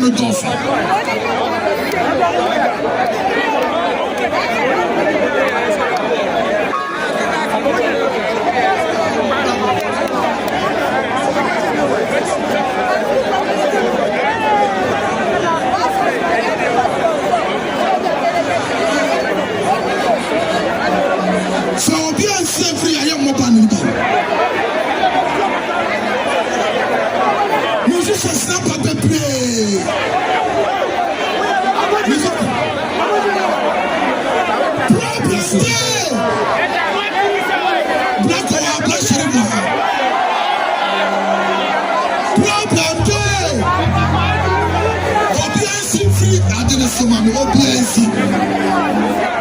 no dosa. So be on free, I am open. Musicians snap at the play. Problems there. Black or black cinema. Problem there. OBNC free. I didn't see my OBNC.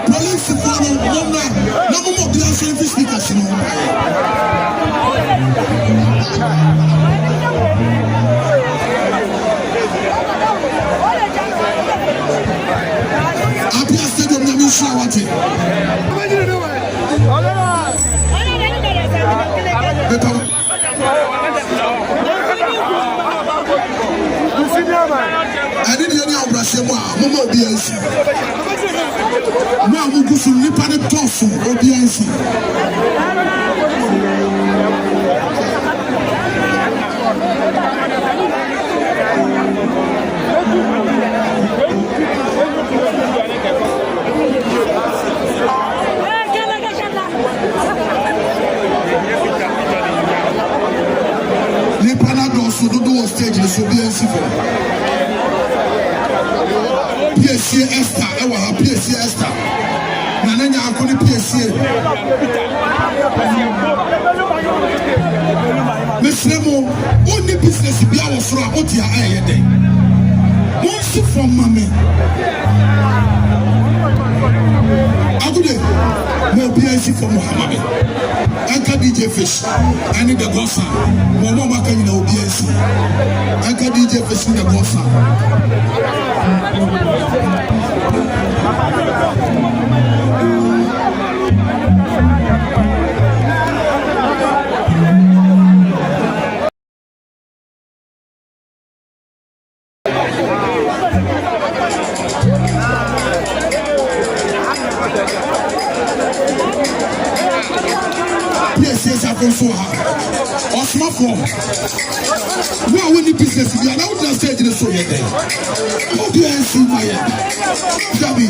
Police follow. No more OBNC free speakers. Abia Stadium na misha wate. I didn't hear you brashe mo mama obiansi. Ma mu gusu nipa ne tofu obiansi. So do stage the Sobiansi for PSC Esther, I will have PSC Esther. Nananya Akoni PSC. Miss Remo, only business be our from what you are day. Once from Mammy. Agude, no PSC for Muhammad. Anka DJ Fish, I need the gossa. Mama can you know BSC. Anka DJ Fish in the gossa. Yes, I can so hard. Or smartphone. Where will the business be? I don't just say to the so yet. How do I see my Gabi?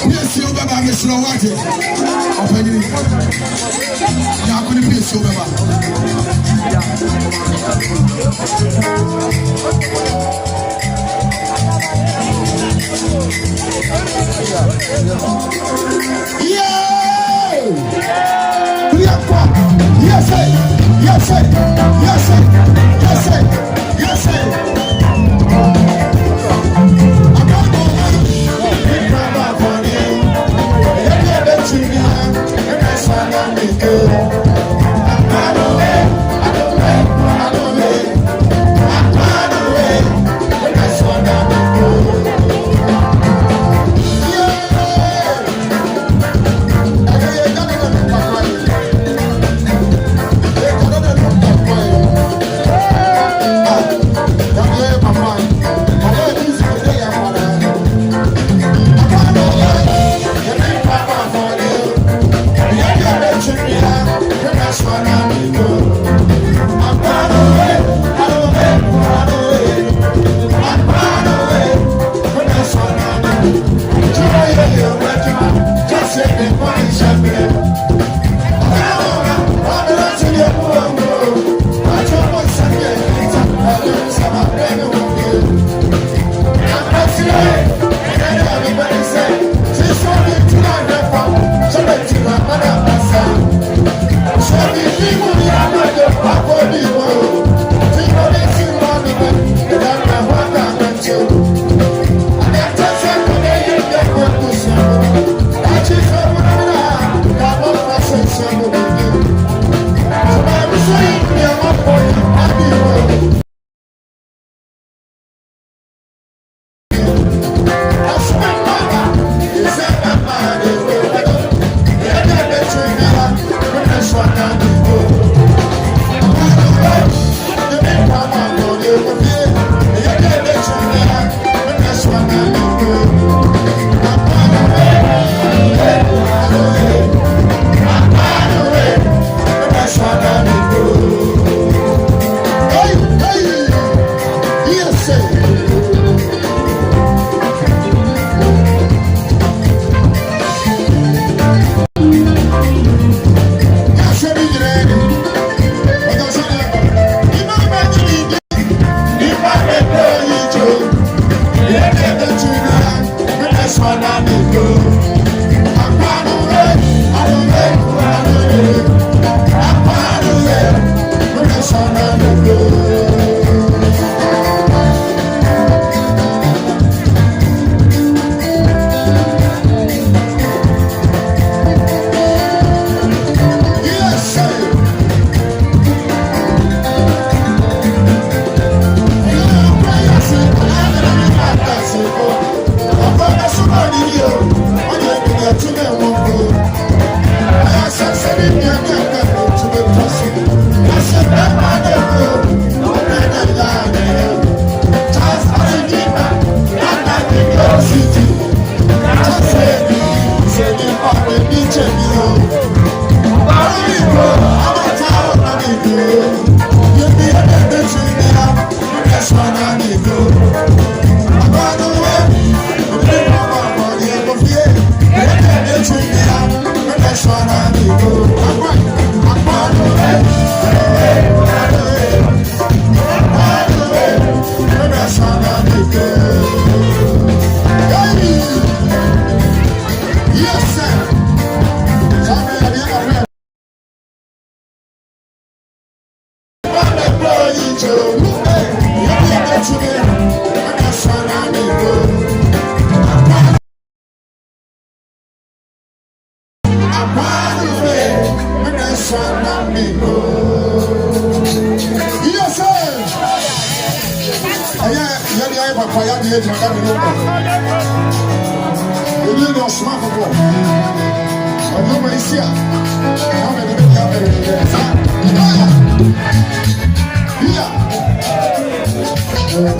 Yes, you Baba, Mr. Wati. Open you. You are going to be so Baba.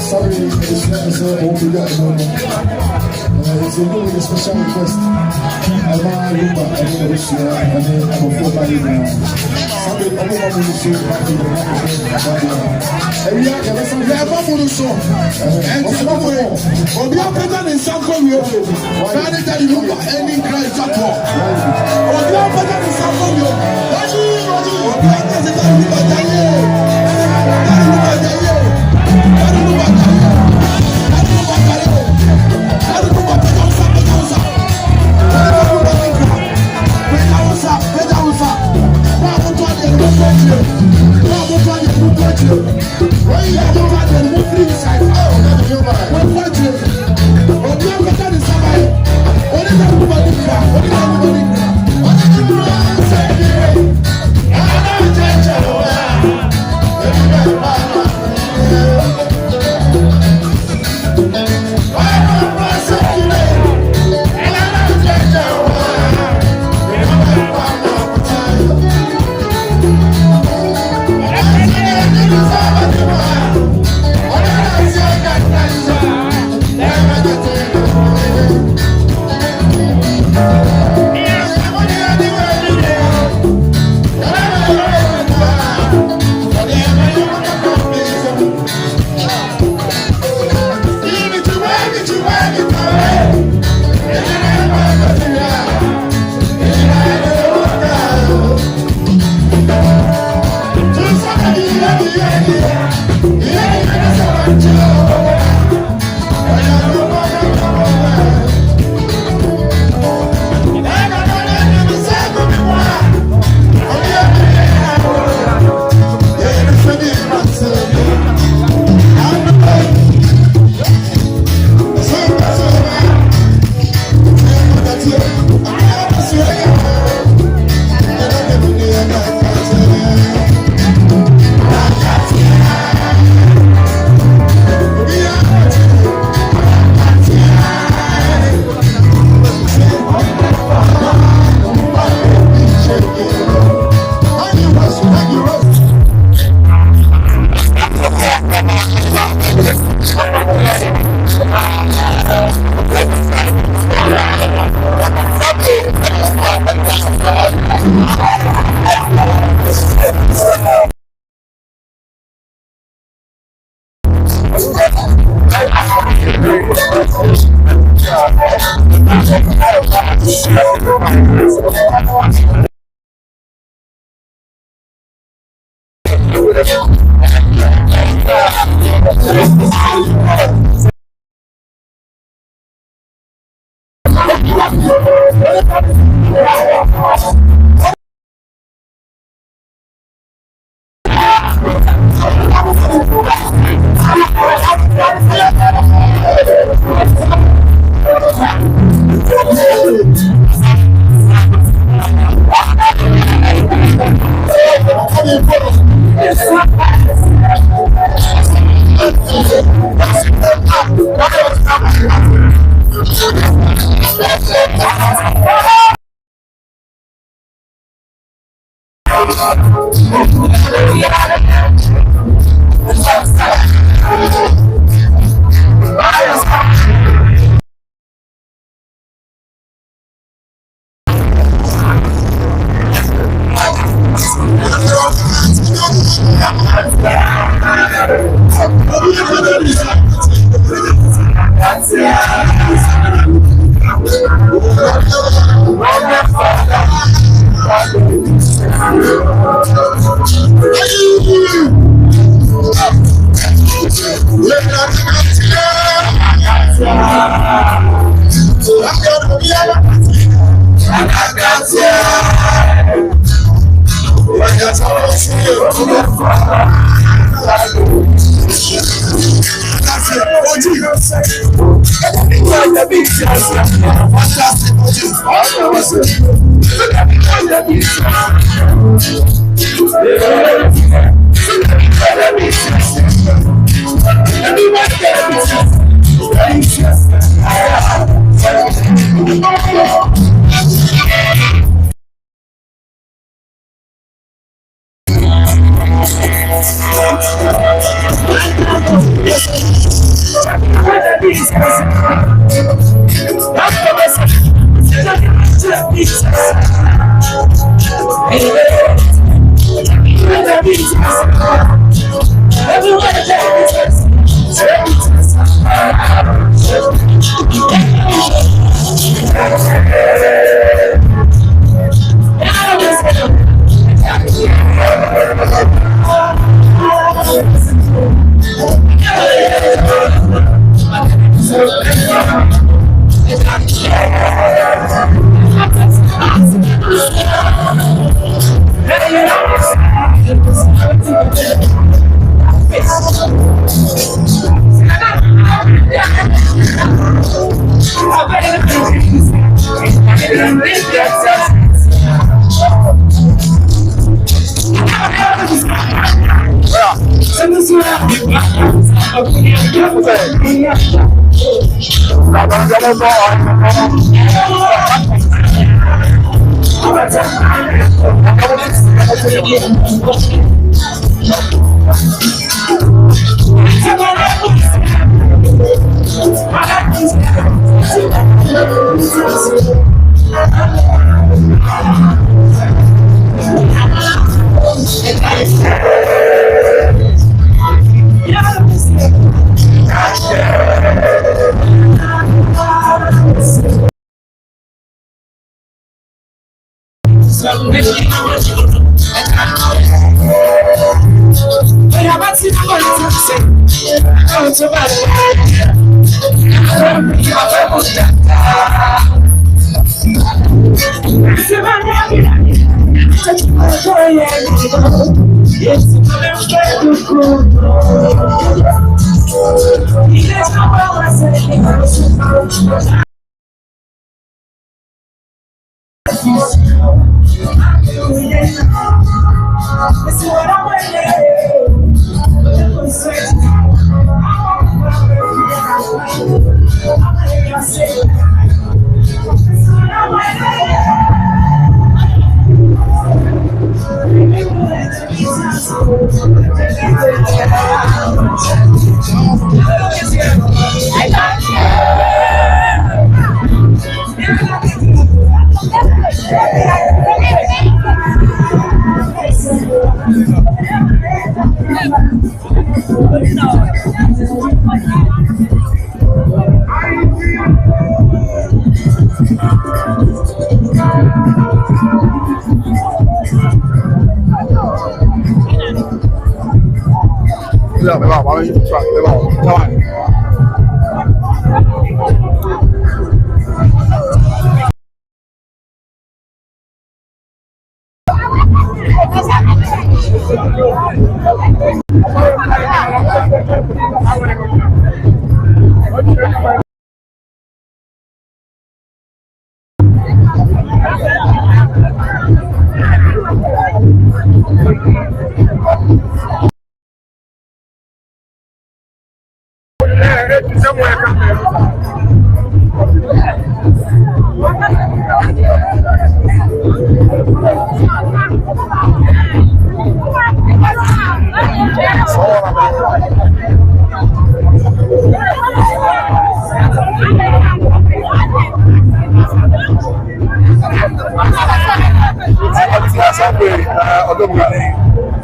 Sorry, this episode won't be that no more. It's a really special request. I'm a Lumba, I'm a Russia, I'm a Fobali now. Somebody, I'm a Musu, and we are a Musu. And somewhere, or we are better than some community. Rather than Lumba, any Christ at all. Or we are better than some community. That's what we are better than Lumba.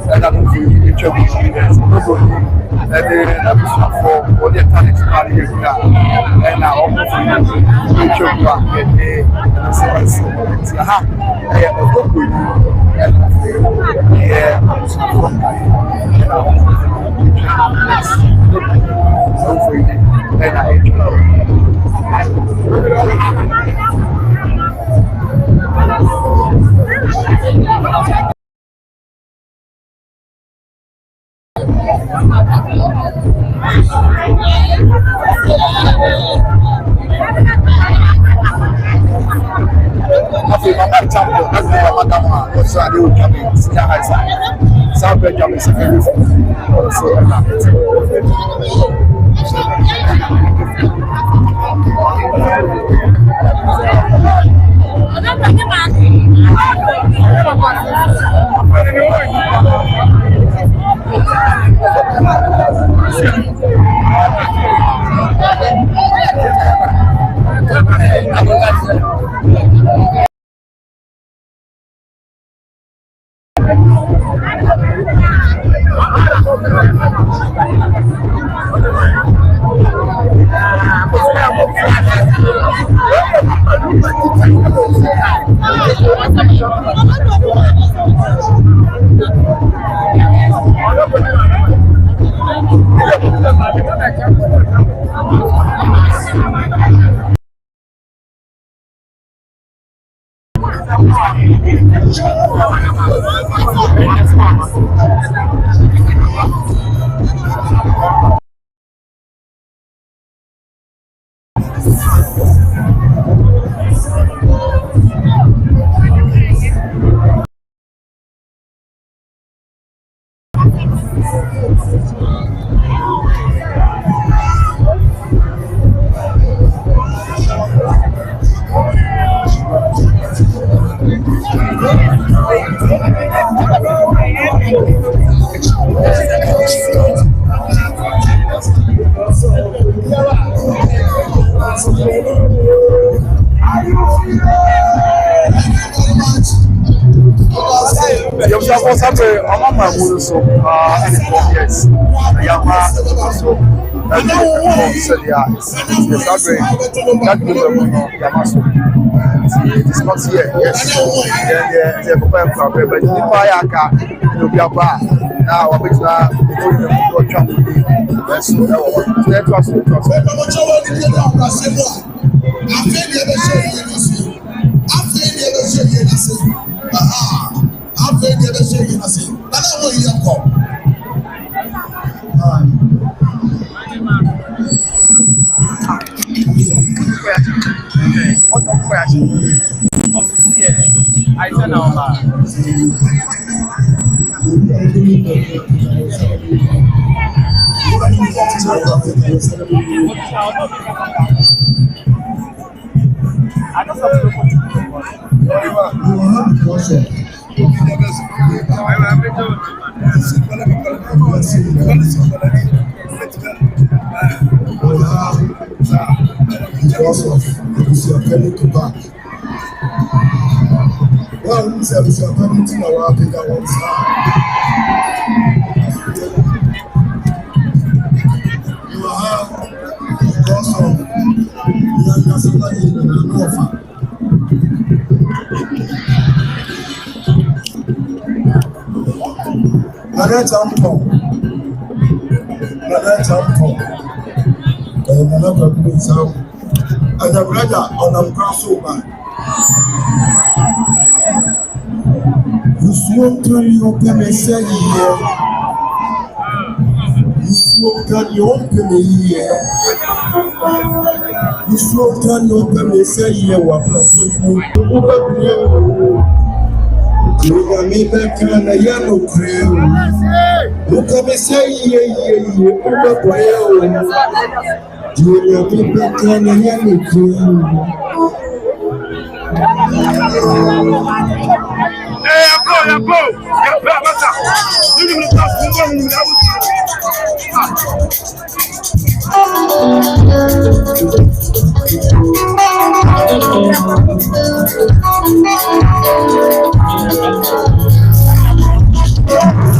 and I'm going to introduce you guys. And then for the talent party and now almost introduce because of Abusuapanin to back. Well, we say Abusuapanin to our bigger ones. You are because of somebody in an offer. Another and the brother on a crossover. You smoke on your penny, say here. You smoke on your penny here. You smoke on your penny, say here. What you got me back on the yellow crew. Look at me, say here, you got me back on the yellow crew. Hey, I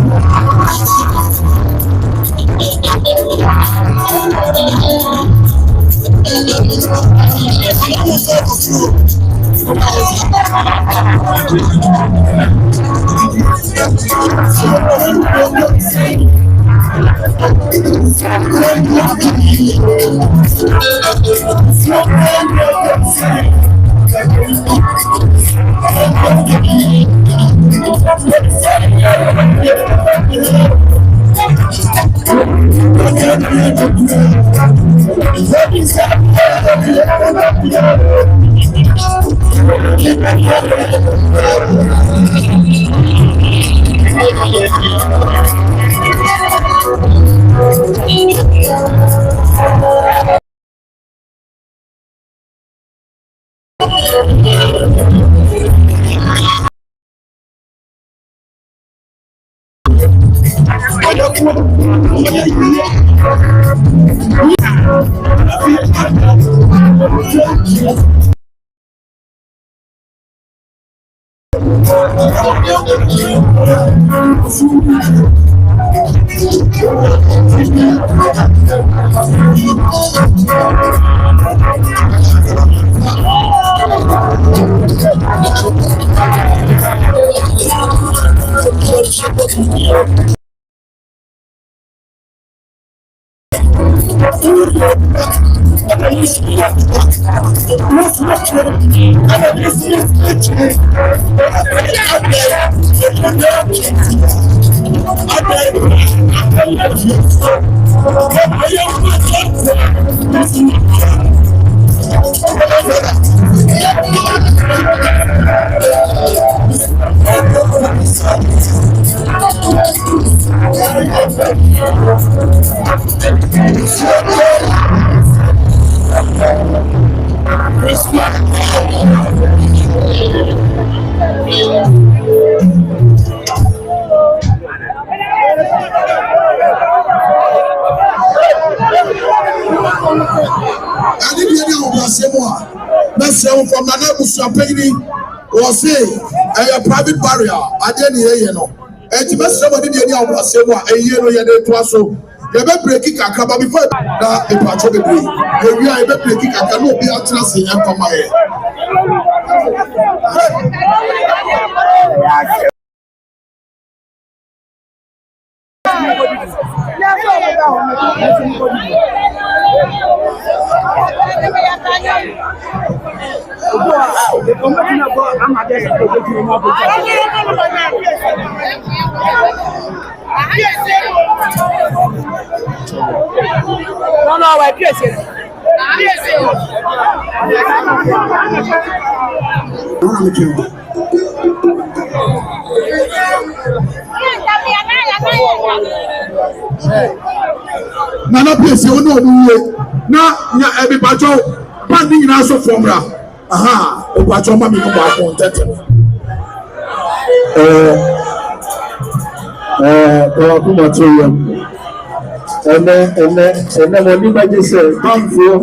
go. From Abusuapanin was a private barrier. I didn't hear you know. And to make somebody near Abusuapanin a year or two so. You better break it but before that a patch of the break. We are able to break it. I cannot be out to and come my head. No, I guess it. Nana place you know now everybody panding in also formula. Aha, Obacho mami no ba content. Kuma to and then when you might say, thank you.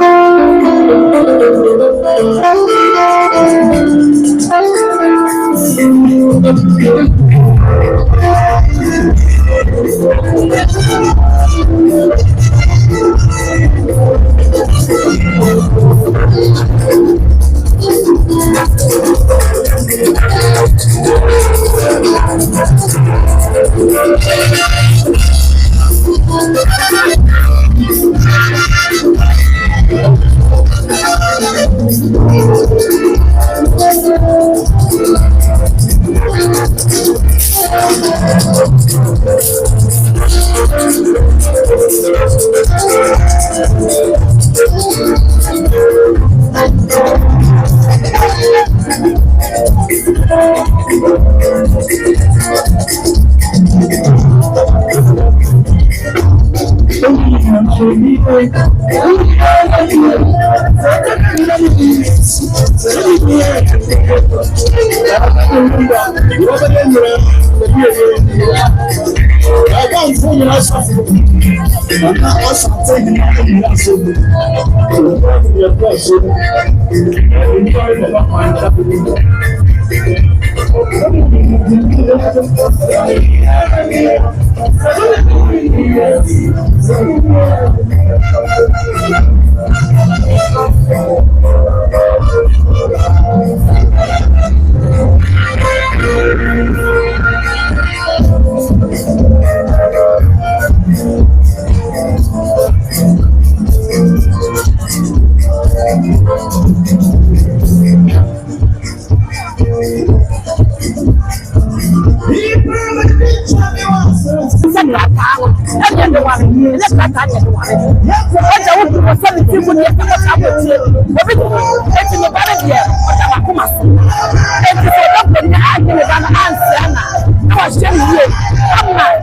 Let's not touch it. What's our 17 would get what's happening? It's in the bottom here. It's the answer. I was telling you, I'm not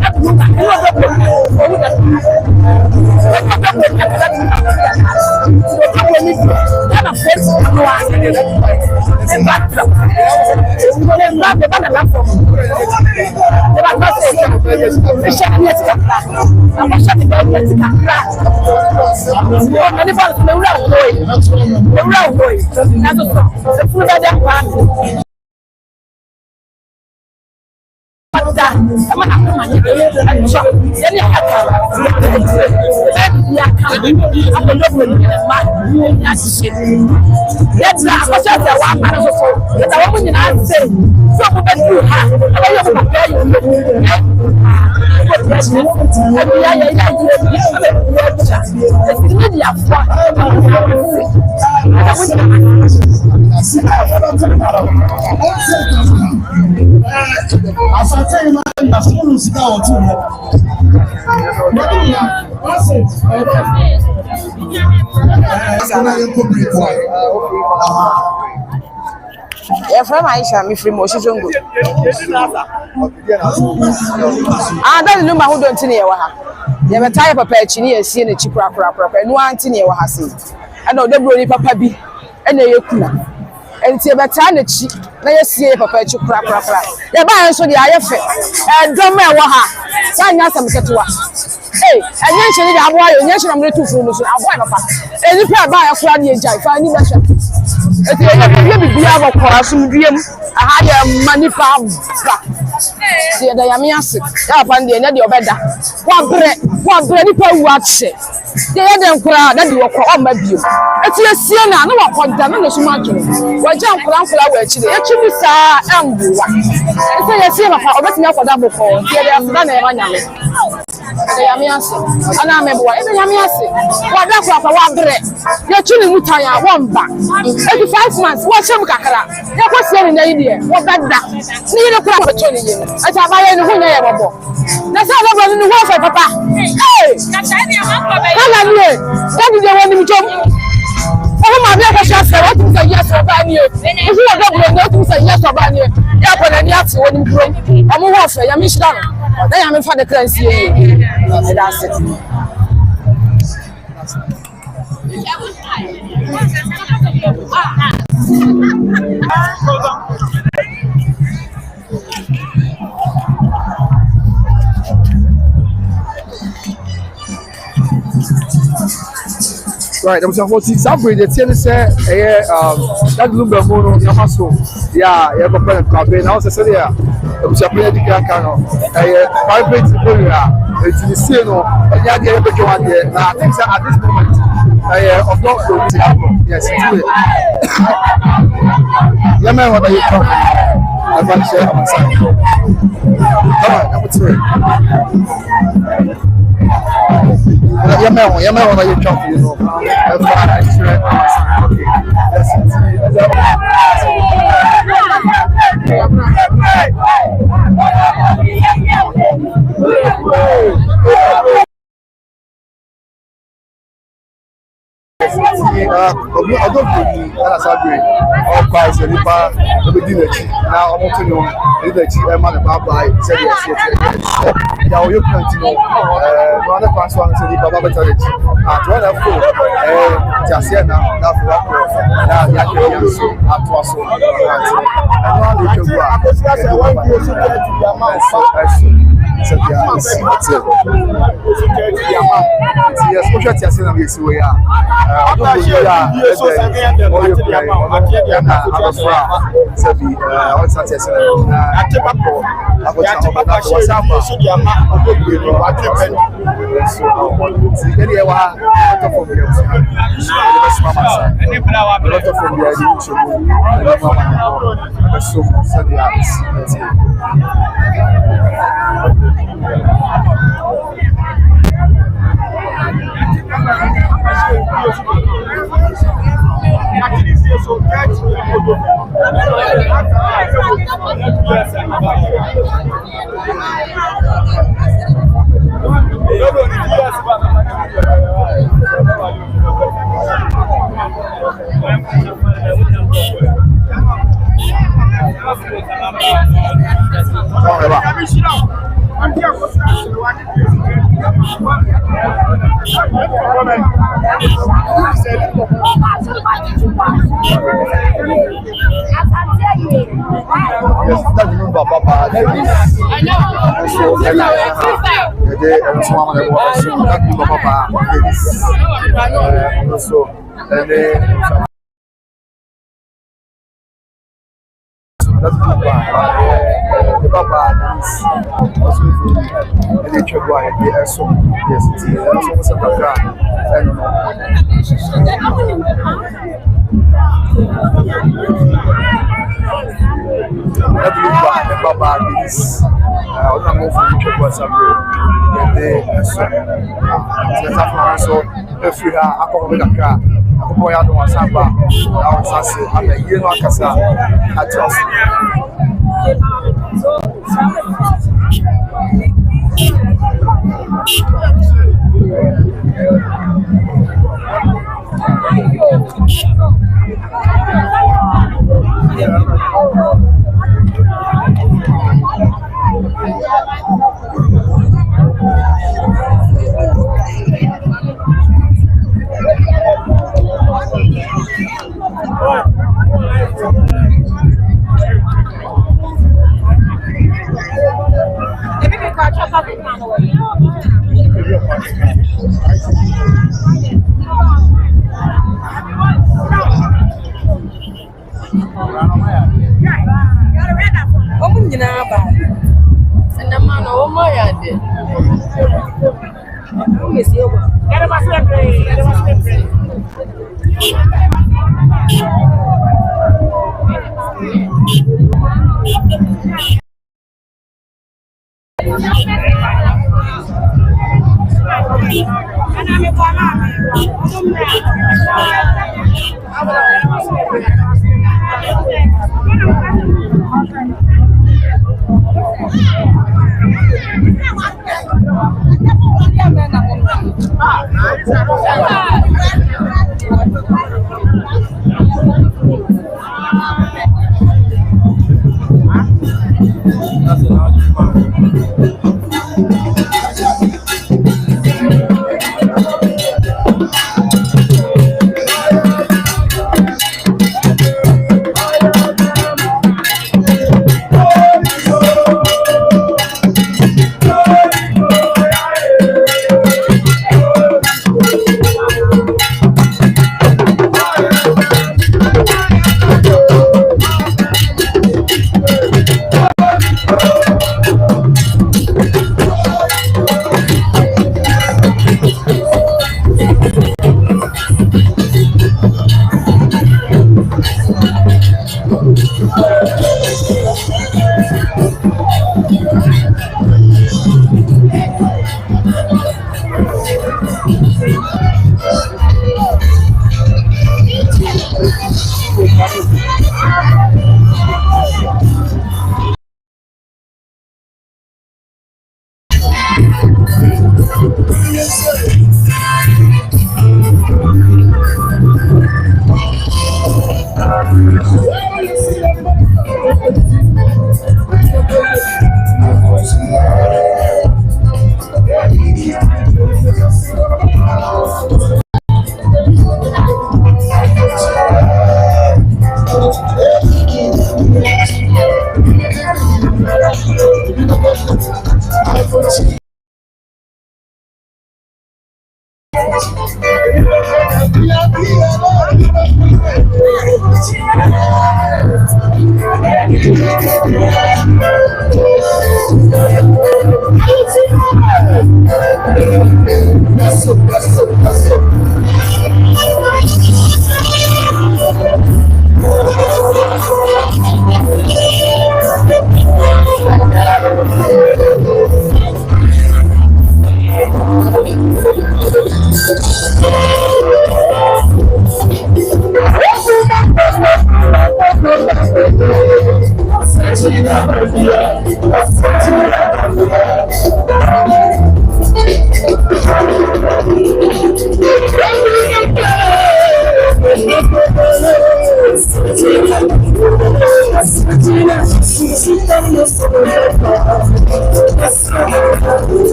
from Aisha, me from Moshijongo. That's the number who don't near her. You have a type of patchini and seeing a cheap proper, and one tin near her see. I know the brody papa be, and they kuna. And see about time that she, let us see a perpetual crap. The buyer so the IFA, and don't matter what her. Sign us some cat to us. Hey, and mention it, I'm why you mention I'm little food, I'm why papa. And if I buy a crowd, you jive, I need a shot. If you have a course, I had a money farm. See, the Yamias, up on the end of your bed. One bread per watch it. The other crowd that you walk on my view. It's your Siena, no one can no so much. What jump around for our chili, actually, sir, and do one. So you see, I'll bet me for double call. Here they have done a Yamias, and I'm a boy, and Yamias. What that's what I want bread. You're chilling with Taya, one back. 85 months, what's your kakara? That was selling the idea. What bad that? Need a crop of chili. I shall buy any who never. That's how I'm running the world for papa. Hey! Come on here. What did you want me to jump? Oh, my black shot, what is a yes or ban you? If you are not going to say yes or ban you, you are going to have to win the I'm a warfare, I'm Michelin. Then I'm in for the currency. That's it. Right, I'm saying what example the thing say that Lumba mono Yamaso. Yeah, you have a plan club. Now say there. I'm saying the can private Bürial. It's the same no. And yeah, the other one there. I think at this moment of not going to happen. Yes, it's it. Yeah, man, what are you talking about? I'm going to share on my side. Come on, number 3. Yeah, man, what are you talking about? I don't believe that's a great. All price and now I'm want to know the man about by said yes. Now you continue. Another person said the Baba better it. At one of four, just here now, now you are so at was so. And now you can